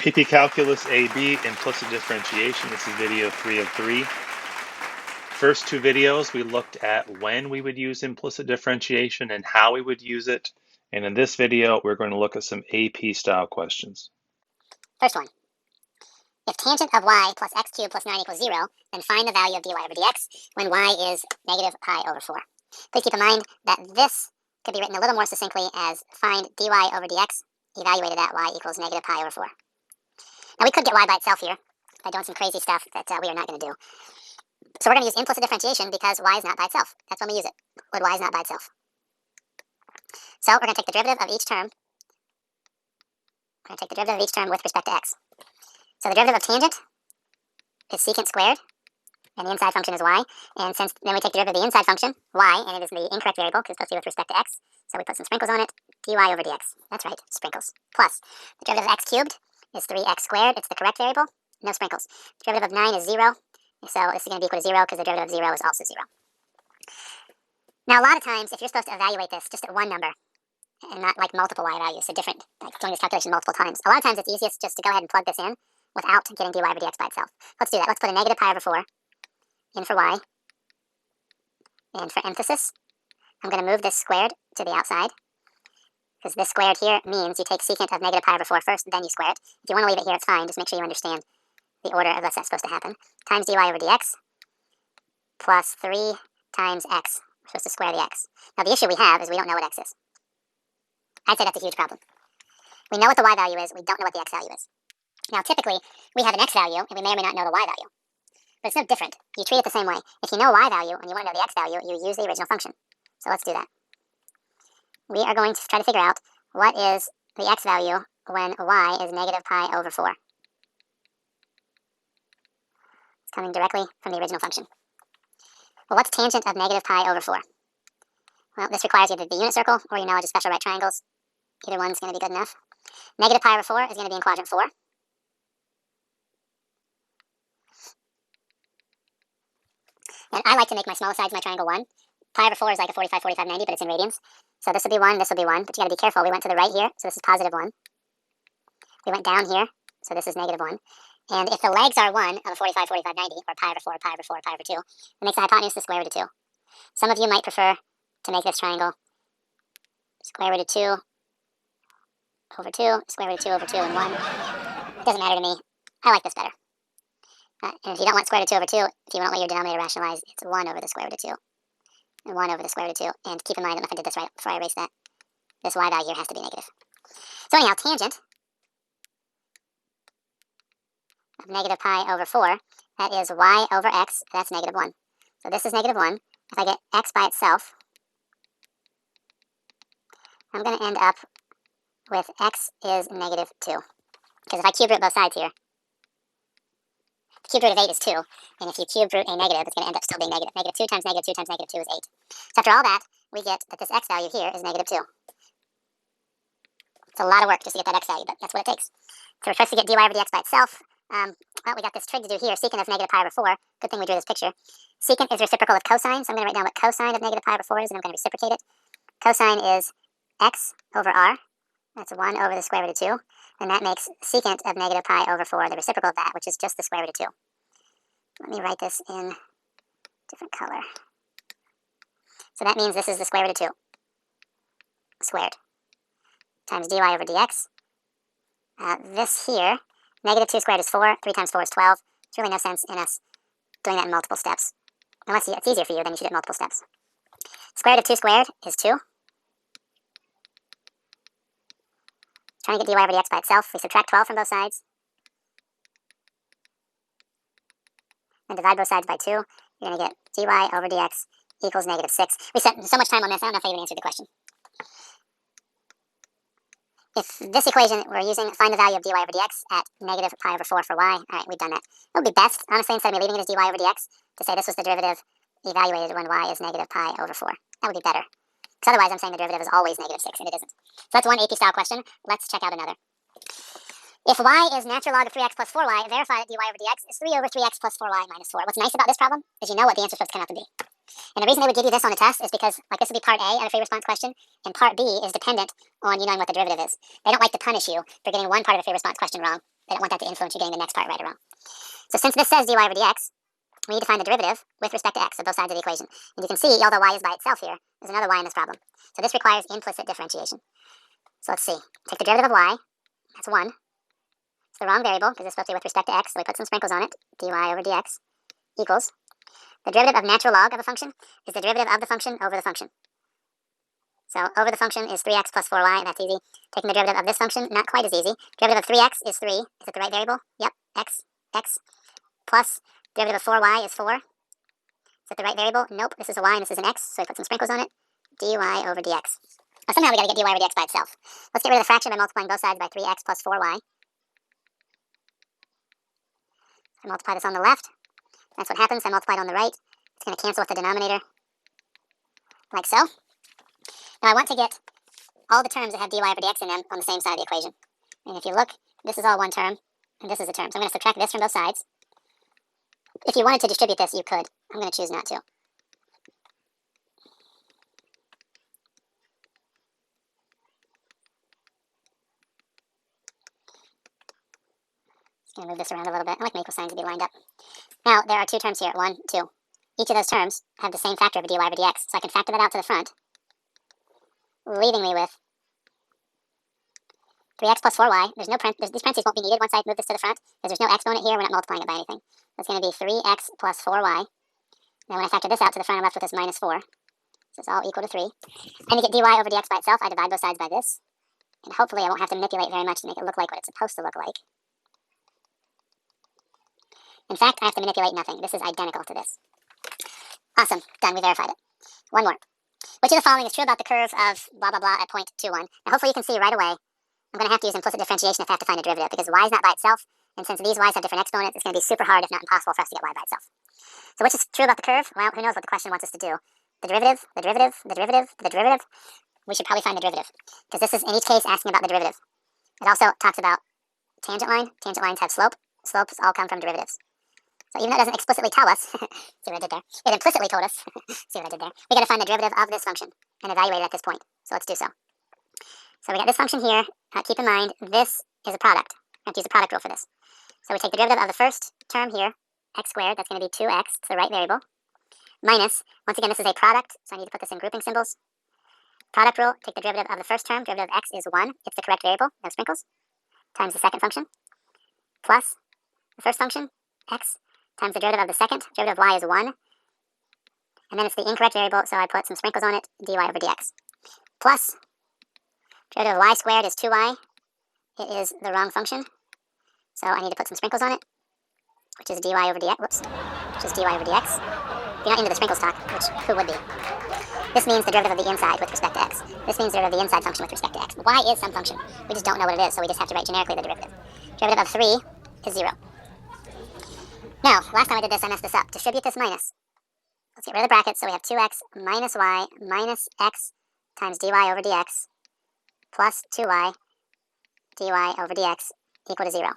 AP Calculus AB, Implicit Differentiation. This is video 3 of 3. First two videos, we looked at when we would use implicit differentiation and how we would use it. And in this video, we're going to look at some AP style questions. First one. If tangent of y plus x cubed plus 9 equals 0, then find the value of dy over dx when y is negative pi over 4. Please keep in mind that this could be written a little more succinctly as find dy over dx evaluated at y equals negative pi over 4. Now we could get y by itself here by doing some crazy stuff that we are not going to do. So we're going to use implicit differentiation because y is not by itself. That's when we use it, when y is not by itself. So we're going to take the derivative of each term. We're going to take the derivative of each term with respect to x. So the derivative of tangent is secant squared, and the inside function is y. And since then we take the derivative of the inside function, y, and it is the incorrect variable because it's supposed to be with respect to x. So we put some sprinkles on it, dy over dx. That's right, sprinkles. Plus, the derivative of x cubed is 3x squared. It's the correct variable, no sprinkles. The derivative of 9 is 0. So this is going to be equal to 0 because the derivative of 0 is also 0. Now a lot of times, if you're supposed to evaluate this just at one number, and not like multiple y values, so different, like doing this calculation multiple times, a lot of times it's easiest just to go ahead and plug this in without getting dy over dx by itself. Let's do that. Let's put a negative pi over 4 in for y. And for emphasis, I'm going to move this squared to the outside, because this squared here means you take secant of negative pi over 4 first, and then you square it. If you want to leave it here, it's fine. Just make sure you understand the order of that's supposed to happen. Times dy over dx plus 3 times x. We're supposed to square the x. Now the issue we have is we don't know what x is. I'd say that's a huge problem. We know what the y value is, we don't know what the x value is. Now typically, we have an x value, and we may or may not know the y value. But it's no different. You treat it the same way. If you know y value and you want to know the x value, you use the original function. So let's do that. We are going to try to figure out what is the x value when y is negative pi over 4. It's coming directly from the original function. Well, what's tangent of negative pi over 4? Well, this requires either the unit circle or your knowledge of special right triangles. Either one's going to be good enough. Negative pi over 4 is going to be in quadrant 4. And I like to make my smallest sides my triangle 1. Pi over 4 is like a 45, 45, 90, but it's in radians. So this will be 1, this will be 1, but you got to be careful. We went to the right here, so this is positive 1. We went down here, so this is negative 1. And if the legs are 1 of a 45, 45, 90, or pi over 4, pi over 4, pi over 2, it makes the hypotenuse the square root of 2. Some of you might prefer to make this triangle square root of 2 over 2, square root of 2 over 2, and 1. It doesn't matter to me. I like this better. And if you don't want square root of 2 over 2, if you don't let your denominator rationalize, it's 1 over the square root of 2. And 1 over the square root of 2. And keep in mind, I don't know if I did this right before I erase that. This y value here has to be negative. So anyhow, tangent of negative pi over 4, that is y over x, that's negative 1. So this is negative 1. If I get x by itself, I'm going to end up with x is negative 2. Because if I cube root both sides here, the cube root of 8 is 2. And if you cube root a negative, it's going to end up still being negative. Negative 2 times negative 2 times negative 2 is 8. So after all that, we get that this x value here is negative 2. It's a lot of work just to get that x value, but that's what it takes. So we're supposed to get dy over dx by itself. Well, we got this trig to do here. Secant of negative pi over 4. Good thing we drew this picture. Secant is reciprocal of cosine, so I'm going to write down what cosine of negative pi over 4 is, and I'm going to reciprocate it. Cosine is x over r. That's 1 over the square root of 2. And that makes secant of negative pi over 4 the reciprocal of that, which is just the square root of 2. Let me write this in a different color. So that means this is the square root of 2 squared times dy over dx. This here, negative 2 squared is 4. 3 times 4 is 12. There's really no sense in us doing that in multiple steps. Unless it's easier for you, then you should do it in multiple steps. Square root of 2 squared is 2. Trying to get dy over dx by itself, we subtract 12 from both sides. And divide both sides by 2. You're going to get dy over dx equals negative 6. We spent so much time on this, I don't know if I even answered the question. If this equation we're using, find the value of dy over dx at negative pi over 4 for y. All right, we've done that. It would be best, honestly, instead of me leaving it as dy over dx, to say this was the derivative evaluated when y is negative pi over 4. That would be better. Because otherwise I'm saying the derivative is always negative 6, and it isn't. So that's one AP style question. Let's check out another. If y is natural log of 3x plus 4y, verify that dy over dx is 3 over 3x plus 4y minus 4. What's nice about this problem is you know what the answer is supposed to come out to be. And the reason they would give you this on a test is because, like, this would be part A of a free response question, and part B is dependent on you knowing what the derivative is. They don't like to punish you for getting one part of a free response question wrong. They don't want that to influence you getting the next part right or wrong. So since this says dy over dx, we need to find the derivative with respect to x of both sides of the equation. And you can see, although y is by itself here, there's another y in this problem. So this requires implicit differentiation. So let's see. Take the derivative of y. That's 1. It's the wrong variable because it's supposed to be with respect to x, so we put some sprinkles on it. Dy over dx equals the derivative of natural log of a function is the derivative of the function over the function. So over the function is 3x plus 4y. That's easy. Taking the derivative of this function, not quite as easy. Derivative of 3x is 3. Is it the right variable? Yep. X plus derivative of 4y is 4. Is it the right variable? Nope. This is a y and this is an x, so we put some sprinkles on it. dy over dx. Well, somehow we got to get dy over dx by itself. Let's get rid of the fraction by multiplying both sides by 3x plus 4y. I multiply this on the left. That's what happens. I multiply it on the right. It's going to cancel with the denominator, like so. Now I want to get all the terms that have dy over dx in them on the same side of the equation. And if you look, this is all one term, and this is a term. So I'm going to subtract this from both sides. If you wanted to distribute this, you could. I'm going to choose not to. Just going to move this around a little bit. I like my equal signs to be lined up. Now, there are two terms here. 1, 2. Each of those terms have the same factor of dy over dx. So I can factor that out to the front, leaving me with 3x plus 4y. These parentheses won't be needed once I move this to the front, because there's no exponent here. We're not multiplying it by anything. That's going to be 3x plus 4y. Then when I factor this out to the front, I'm left with this minus 4. So it's all equal to 3. And to get dy over dx by itself, I divide both sides by this. And hopefully I won't have to manipulate very much to make it look like what it's supposed to look like. In fact, I have to manipulate nothing. This is identical to this. Awesome. Done. We verified it. One more. Which of the following is true about the curve of blah, blah, blah at point 21? Now, hopefully you can see right away I'm going to have to use implicit differentiation if I have to find a derivative, because y is not by itself, and since these y's have different exponents, it's going to be super hard, if not impossible, for us to get y by itself. So which is true about the curve? Well, who knows what the question wants us to do. The derivative, the derivative, the derivative, the derivative. We should probably find the derivative, because this is, in each case, asking about the derivative. It also talks about tangent line. Tangent lines have slope. Slopes all come from derivatives. So even though it doesn't explicitly tell us, see what I did there? It implicitly told us, see what I did there? We got to find the derivative of this function and evaluate it at this point. So let's do so. So we got this function here. Keep in mind, this is a product. I have to use a product rule for this. So we take the derivative of the first term here, x squared. That's going to be 2x. It's the right variable. Minus, once again, this is a product, so I need to put this in grouping symbols. Product rule, take the derivative of the first term. Derivative of x is 1. It's the correct variable, no sprinkles. Times the second function. Plus the first function, x, times the derivative of the second. Derivative of y is 1. And then it's the incorrect variable, so I put some sprinkles on it, dy over dx. Plus, derivative of y squared is 2y. It is the wrong function, so I need to put some sprinkles on it, which is dy over dx. Whoops, which is dy over dx. If you're not into the sprinkles talk, which who would be? This means the derivative of the inside with respect to x. This means the derivative of the inside function with respect to x. Y is some function. We just don't know what it is, so we just have to write generically the derivative. Derivative of 3 is 0. Now, last time I did this, I messed this up. Distribute this minus. Let's get rid of the brackets, so we have 2x minus y minus x times dy over dx plus 2y dy over dx equal to 0.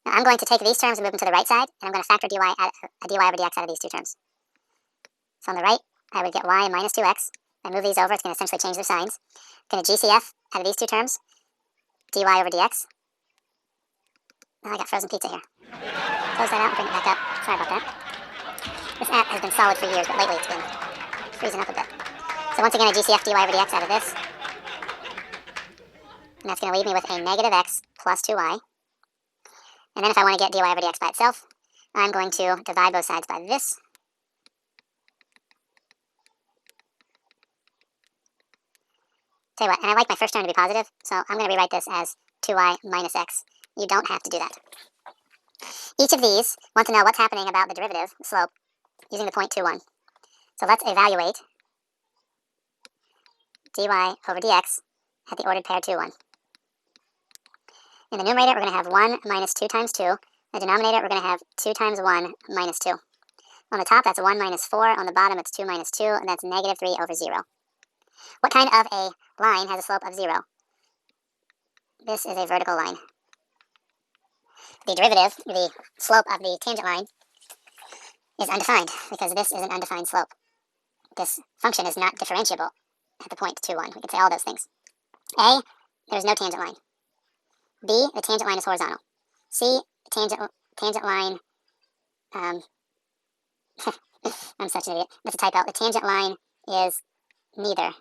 Now I'm going to take these terms and move them to the right side, and I'm going to factor dy over dx out of these two terms. So on the right, I would get y minus 2x. If I move these over, it's going to essentially change their signs. I'm going to GCF out of these two terms, dy over dx. Oh, I got frozen pizza here. Close that out and bring it back up. Sorry about that. This app has been solid for years, but lately it's been freezing up a bit. So once again, I GCF dy over dx out of this. And that's going to leave me with a negative x plus 2y. And then if I want to get dy over dx by itself, I'm going to divide both sides by this. Tell you what, and I like my first term to be positive, so I'm going to rewrite this as 2y minus x. You don't have to do that. Each of these want to know what's happening about the derivative, slope, using the point 21. So let's evaluate dy over dx at the ordered pair 2, 1. In the numerator, we're going to have 1 minus 2 times 2. In the denominator, we're going to have 2 times 1 minus 2. On the top, that's 1 minus 4. On the bottom, it's 2 minus 2, and that's negative 3 over 0. What kind of a line has a slope of 0? This is a vertical line. The derivative, the slope of the tangent line, is undefined, because this is an undefined slope. This function is not differentiable at the point 2, 1. We can say all those things. A, there's no tangent line. B, the tangent line is horizontal. C, tangent line, I'm such an idiot. That's a typo. The tangent line is neither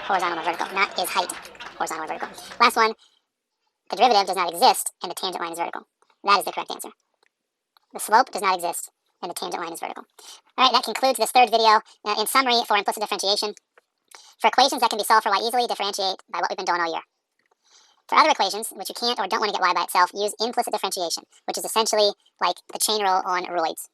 horizontal nor vertical, not is height horizontal or vertical. Last one, the derivative does not exist and the tangent line is vertical. That is the correct answer. The slope does not exist and the tangent line is vertical. All right, that concludes this third video. In summary, for implicit differentiation, for equations that can be solved for y easily, differentiate by what we've been doing all year. For other equations, which you can't or don't want to get y by itself, use implicit differentiation, which is essentially like the chain rule on roids.